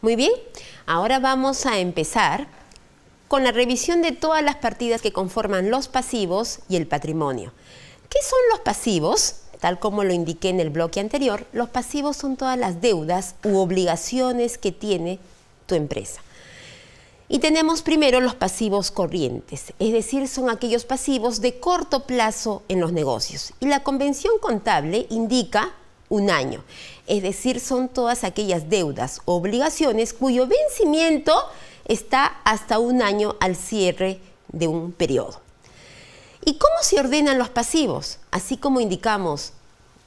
Muy bien, ahora vamos a empezar con la revisión de todas las partidas que conforman los pasivos y el patrimonio. ¿Qué son los pasivos? Tal como lo indiqué en el bloque anterior, los pasivos son todas las deudas u obligaciones que tiene tu empresa. Y tenemos primero los pasivos corrientes, es decir, son aquellos pasivos de corto plazo en los negocios. Y la convención contable indica un año, es decir, son todas aquellas deudas o obligaciones cuyo vencimiento está hasta un año al cierre de un periodo. ¿Y cómo se ordenan los pasivos? Así como indicamos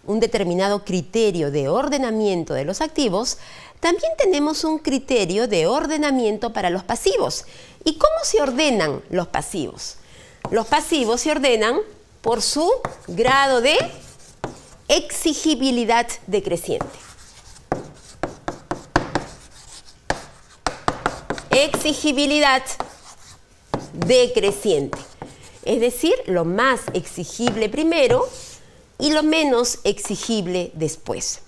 un determinado criterio de ordenamiento de los activos, también tenemos un criterio de ordenamiento para los pasivos. ¿Y cómo se ordenan los pasivos? Los pasivos se ordenan por su grado de exigibilidad decreciente. Exigibilidad decreciente. Es decir, lo más exigible primero y lo menos exigible después.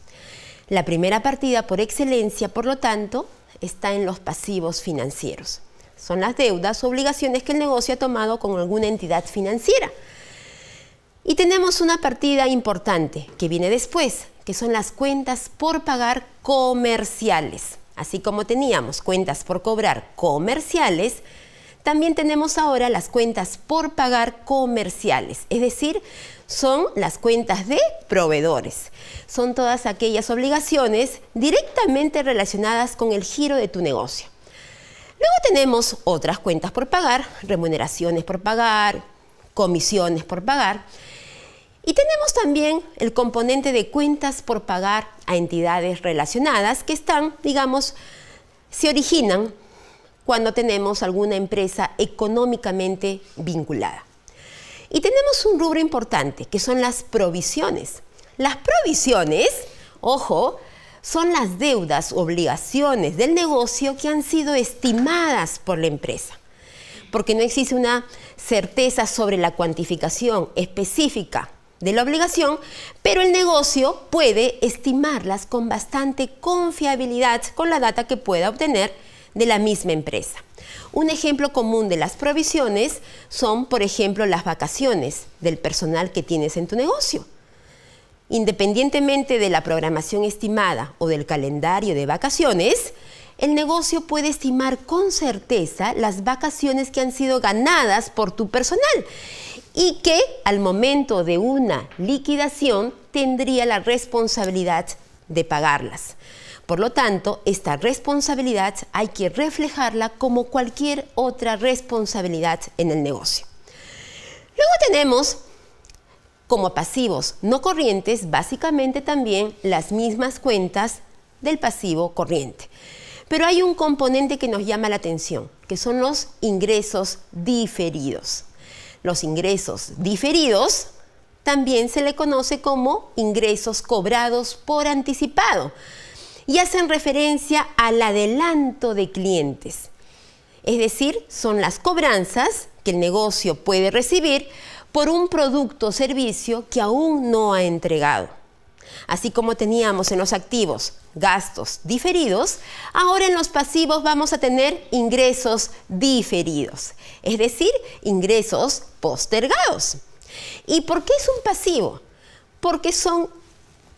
La primera partida por excelencia, por lo tanto, está en los pasivos financieros. Son las deudas o obligaciones que el negocio ha tomado con alguna entidad financiera. Y tenemos una partida importante que viene después, que son las cuentas por pagar comerciales. Así como teníamos cuentas por cobrar comerciales, también tenemos ahora las cuentas por pagar comerciales, es decir, son las cuentas de proveedores. Son todas aquellas obligaciones directamente relacionadas con el giro de tu negocio. Luego tenemos otras cuentas por pagar, remuneraciones por pagar, comisiones por pagar. Y tenemos también el componente de cuentas por pagar a entidades relacionadas que están, digamos, se originan cuando tenemos alguna empresa económicamente vinculada. Y tenemos un rubro importante, que son las provisiones. Las provisiones, ojo, son las deudas u obligaciones del negocio que han sido estimadas por la empresa, porque no existe una certeza sobre la cuantificación específica de la obligación, pero el negocio puede estimarlas con bastante confiabilidad con la data que pueda obtener de la misma empresa. Un ejemplo común de las provisiones son, por ejemplo, las vacaciones del personal que tienes en tu negocio. Independientemente de la programación estimada o del calendario de vacaciones, el negocio puede estimar con certeza las vacaciones que han sido ganadas por tu personal y que al momento de una liquidación tendría la responsabilidad de pagarlas. Por lo tanto, esta responsabilidad hay que reflejarla como cualquier otra responsabilidad en el negocio. Luego tenemos como pasivos no corrientes básicamente también las mismas cuentas del pasivo corriente. Pero hay un componente que nos llama la atención, que son los ingresos diferidos. Los ingresos diferidos también se le conoce como ingresos cobrados por anticipado y hacen referencia al adelanto de clientes. Es decir, son las cobranzas que el negocio puede recibir por un producto o servicio que aún no ha entregado. Así como teníamos en los activos gastos diferidos, ahora en los pasivos vamos a tener ingresos diferidos, es decir, ingresos postergados. ¿Y por qué es un pasivo? Porque son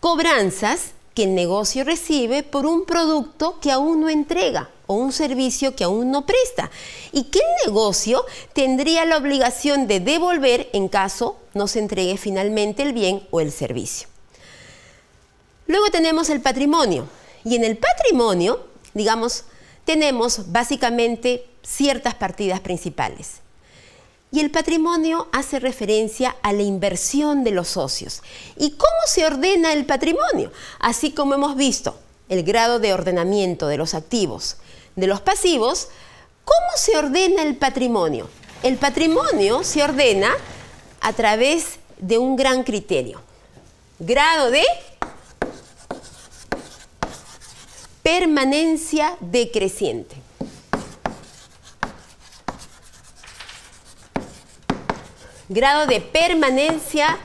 cobranzas que el negocio recibe por un producto que aún no entrega o un servicio que aún no presta y que el negocio tendría la obligación de devolver en caso no se entregue finalmente el bien o el servicio. Luego tenemos el patrimonio y en el patrimonio, digamos, tenemos básicamente ciertas partidas principales. Y el patrimonio hace referencia a la inversión de los socios. ¿Y cómo se ordena el patrimonio? Así como hemos visto el grado de ordenamiento de los activos, de los pasivos, ¿cómo se ordena el patrimonio? El patrimonio se ordena a través de un gran criterio. Grado de permanencia decreciente. Grado de permanencia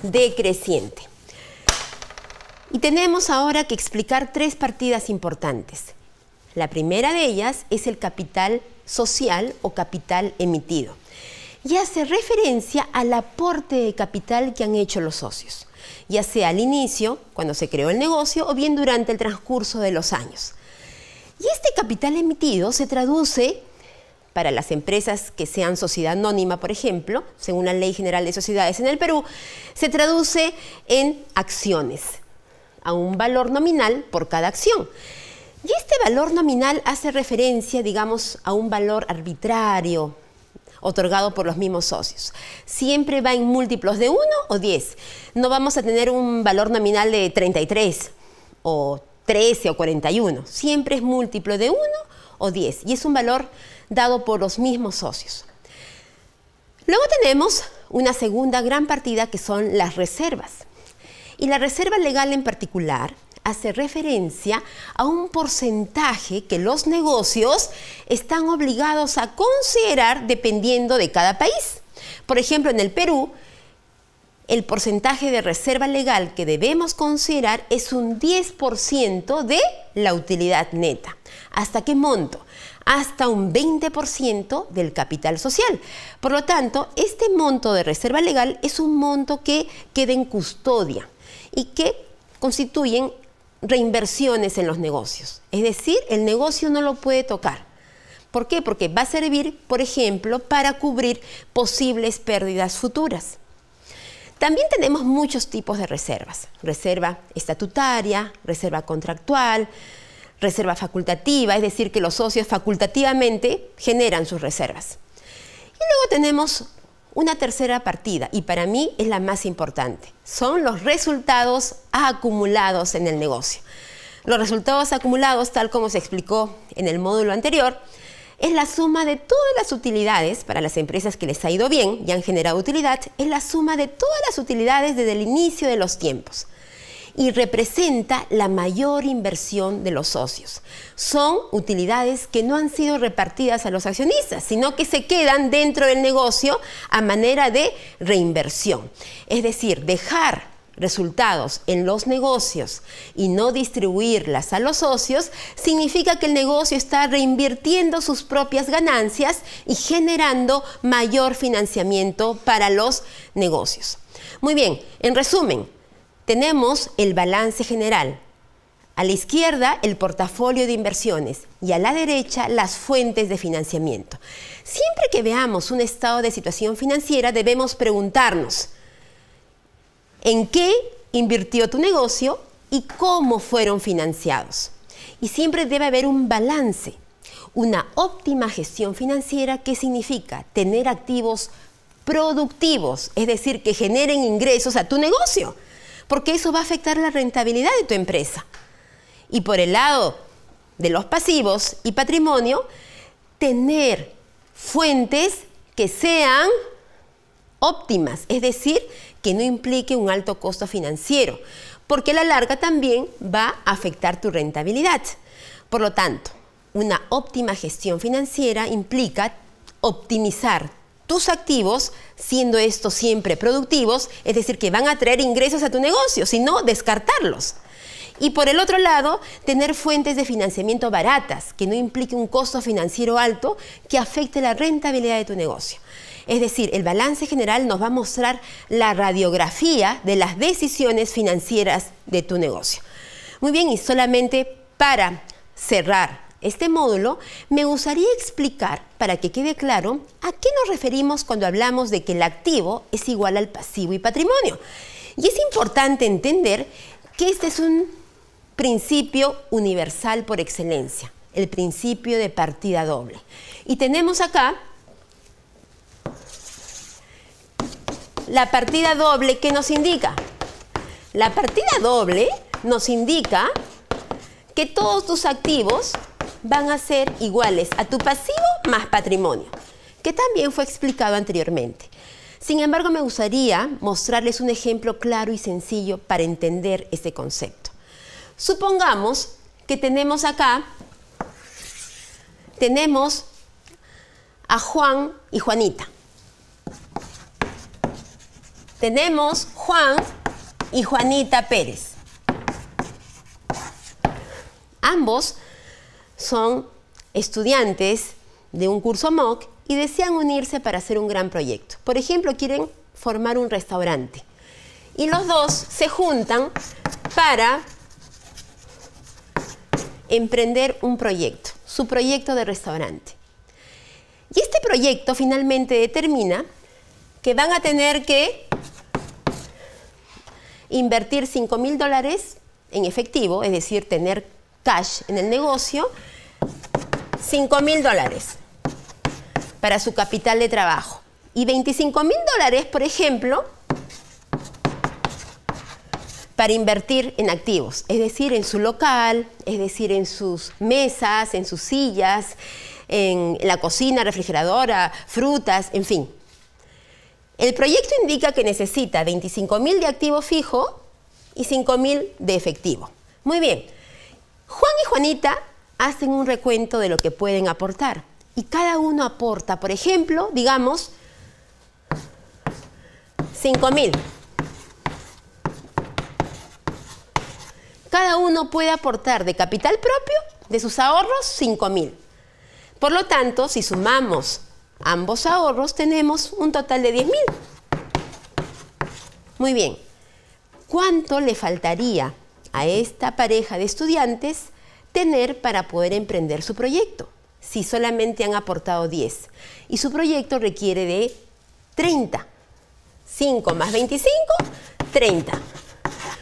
decreciente. Y tenemos ahora que explicar tres partidas importantes. La primera de ellas es el capital social o capital emitido, y hace referencia al aporte de capital que han hecho los socios, ya sea al inicio, cuando se creó el negocio, o bien durante el transcurso de los años. Y este capital emitido se traduce, para las empresas que sean sociedad anónima, por ejemplo, según la Ley General de Sociedades en el Perú, se traduce en acciones, a un valor nominal por cada acción. Y este valor nominal hace referencia, digamos, a un valor arbitrario, otorgado por los mismos socios. Siempre va en múltiplos de 1 o 10. No vamos a tener un valor nominal de 33 o 13 o 41. Siempre es múltiplo de 1 o 10 y es un valor dado por los mismos socios. Luego tenemos una segunda gran partida que son las reservas. Y la reserva legal en particular hace referencia a un porcentaje que los negocios están obligados a considerar dependiendo de cada país. Por ejemplo, en el Perú, el porcentaje de reserva legal que debemos considerar es un 10% de la utilidad neta. ¿Hasta qué monto? Hasta un 20% del capital social. Por lo tanto, este monto de reserva legal es un monto que queda en custodia y que constituyen reinversiones en los negocios. Es decir, el negocio no lo puede tocar. ¿Por qué? Porque va a servir, por ejemplo, para cubrir posibles pérdidas futuras. También tenemos muchos tipos de reservas. Reserva estatutaria, reserva contractual, reserva facultativa, es decir, que los socios facultativamente generan sus reservas. Y luego tenemos una tercera partida, y para mí es la más importante. Son los resultados acumulados en el negocio. Los resultados acumulados, tal como se explicó en el módulo anterior, es la suma de todas las utilidades para las empresas que les ha ido bien y han generado utilidad, es la suma de todas las utilidades desde el inicio de los tiempos. Y representa la mayor inversión de los socios. Son utilidades que no han sido repartidas a los accionistas, sino que se quedan dentro del negocio a manera de reinversión. Es decir, dejar resultados en los negocios y no distribuirlas a los socios significa que el negocio está reinvirtiendo sus propias ganancias y generando mayor financiamiento para los negocios. Muy bien, en resumen, tenemos el balance general. A la izquierda, el portafolio de inversiones y a la derecha, las fuentes de financiamiento. Siempre que veamos un estado de situación financiera, debemos preguntarnos ¿en qué invirtió tu negocio y cómo fueron financiados? Y siempre debe haber un balance, una óptima gestión financiera. ¿Qué significa? Tener activos productivos, es decir, que generen ingresos a tu negocio, porque eso va a afectar la rentabilidad de tu empresa. Y por el lado de los pasivos y patrimonio, tener fuentes que sean óptimas, es decir, que no implique un alto costo financiero, porque a la larga también va a afectar tu rentabilidad. Por lo tanto, una óptima gestión financiera implica optimizar tus activos, siendo estos siempre productivos, es decir, que van a traer ingresos a tu negocio, sino descartarlos. Y por el otro lado, tener fuentes de financiamiento baratas, que no implique un costo financiero alto que afecte la rentabilidad de tu negocio. Es decir, el balance general nos va a mostrar la radiografía de las decisiones financieras de tu negocio. Muy bien, y solamente para cerrar este módulo, me gustaría explicar, para que quede claro, a qué nos referimos cuando hablamos de que el activo es igual al pasivo y patrimonio. Y es importante entender que este es un principio universal por excelencia, el principio de partida doble. Y tenemos acá la partida doble. ¿Qué nos indica? La partida doble nos indica que todos tus activos van a ser iguales a tu pasivo más patrimonio, que también fue explicado anteriormente. Sin embargo, me gustaría mostrarles un ejemplo claro y sencillo para entender este concepto. Supongamos que tenemos acá, tenemos a Juan y Juanita. Tenemos Juan y Juanita Pérez. Ambos son estudiantes de un curso MOOC y desean unirse para hacer un gran proyecto. Por ejemplo, quieren formar un restaurante y los dos se juntan para emprender un proyecto, su proyecto de restaurante. Y este proyecto finalmente determina que van a tener que invertir $5.000 en efectivo, es decir, tener cash en el negocio, $5.000 para su capital de trabajo. Y $25.000, por ejemplo, para invertir en activos, es decir, en su local, es decir, en sus mesas, en sus sillas, en la cocina, refrigeradora, frutas, en fin. El proyecto indica que necesita $25.000 de activo fijo y $5.000 de efectivo. Muy bien. Juan y Juanita hacen un recuento de lo que pueden aportar y cada uno aporta, por ejemplo, digamos, $5.000. Cada uno puede aportar de capital propio, de sus ahorros, $5.000. Por lo tanto, si sumamos ambos ahorros, tenemos un total de $10.000. Muy bien. ¿Cuánto le faltaría a esta pareja de estudiantes tener para poder emprender su proyecto? Si solamente han aportado 10 y su proyecto requiere de 30. 5 más 25, 30.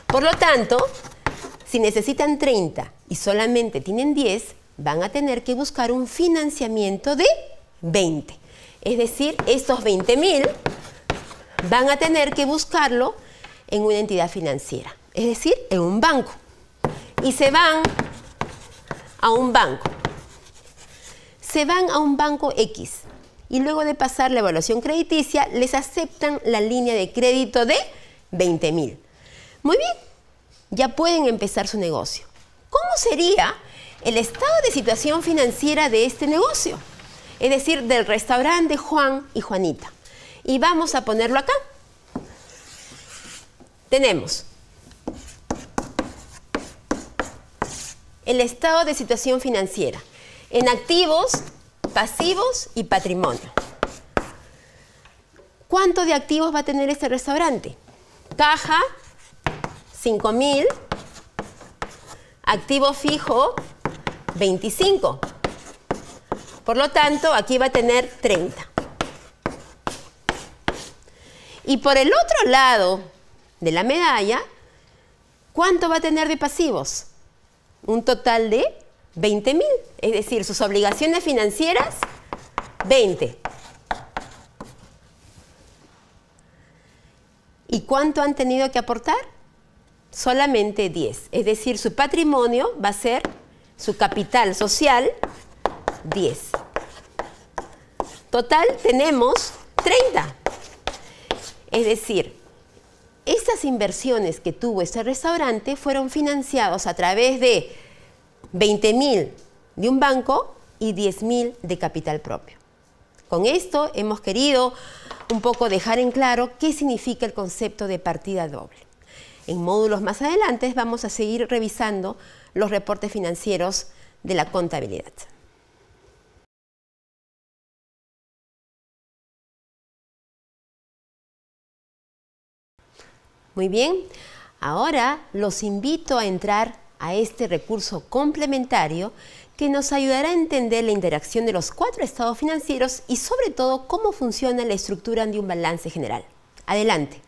Por lo tanto, si necesitan 30 y solamente tienen 10, van a tener que buscar un financiamiento de 20. Es decir, estos $20.000 van a tener que buscarlo en una entidad financiera, es decir, en un banco. Y se van a un banco. Se van a un banco X y luego de pasar la evaluación crediticia les aceptan la línea de crédito de $20.000. Muy bien, ya pueden empezar su negocio. ¿Cómo sería el estado de situación financiera de este negocio? Es decir, del restaurante de Juan y Juanita. Y vamos a ponerlo acá. Tenemos el estado de situación financiera en activos, pasivos y patrimonio. ¿Cuánto de activos va a tener este restaurante? Caja, $5.000. Activo fijo, 25. Por lo tanto, aquí va a tener 30. Y por el otro lado de la medalla, ¿cuánto va a tener de pasivos? Un total de 20.000. Es decir, sus obligaciones financieras, 20. ¿Y cuánto han tenido que aportar? Solamente 10. Es decir, su patrimonio va a ser, su capital social, 10. Total tenemos 30. Es decir, estas inversiones que tuvo este restaurante fueron financiados a través de 20.000 de un banco y 10.000 de capital propio. Con esto hemos querido un poco dejar en claro qué significa el concepto de partida doble. En módulos más adelante vamos a seguir revisando los reportes financieros de la contabilidad. Muy bien, ahora los invito a entrar a este recurso complementario que nos ayudará a entender la interacción de los 4 estados financieros y sobre todo cómo funciona la estructura de un balance general. Adelante.